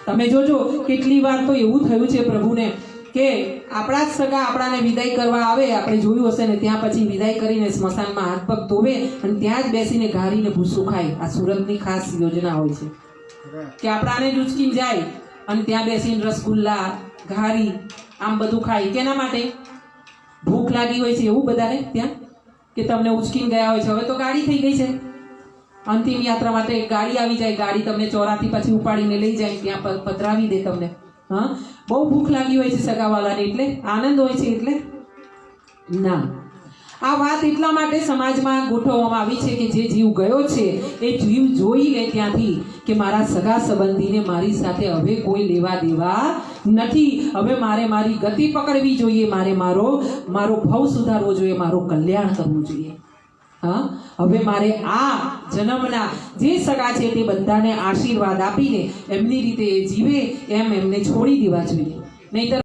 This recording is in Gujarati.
તમે જોજો કેટલી વાર તો એવું થયું છે પ્રભુને કે આપણા જ સગા આપણાને વિદાય કરવા આવે, આપણે જોયું હશે ને, ત્યાં પછી વિદાય કરીને સ્મશાનમાં હાથ પગ ધોવે અને ત્યાં જ બેસીને ઘારીને ભૂસું ખાય. આ સુરતની ખાસ યોજના હોય છે કે આપણાને જ ઉચકીને જાય અને ત્યાં બેસીને રસગુલ્લા ઘારી આમ બધું ખાય. કેના માટે? ભૂખ લાગી હોય છે એવું બધાને ત્યાં, કે તમને ઉચકીને ગયા હોય છે. હવે તો ગાડી થઈ ગઈ છે, અંતિમ યાત્રા માટે ગાડી આવી જાય, ગાડી તમને ચોરાથી પછી ઉપાડીને લઈ જાય, ત્યાં પધરાવી દે તમને. હા, બહુ ભૂખ લાગી હોય છે સગાવાલાને, એટલે આનંદ હોય છે. એટલે ના, આ વાત એટલા માટે સમાજમાં ગોઠવવામાં આવી છે કે જે જીવ ગયો છે એ જીવ જોઈ લે ત્યાંથી કે મારા સગા સંબંધીને મારી સાથે હવે કોઈ લેવા દેવા નથી. હવે મારે મારી ગતિ પકડવી જોઈએ, મારે મારો ભાવ સુધારવો જોઈએ, મારું કલ્યાણ કરવું જોઈએ. હા, હવે મારે આ જન્મના જે સગા છે તે બધાને આશીર્વાદ આપીને એમની રીતે જીવે એમ એમને છોડી દેવા જોઈએ. નહીંતર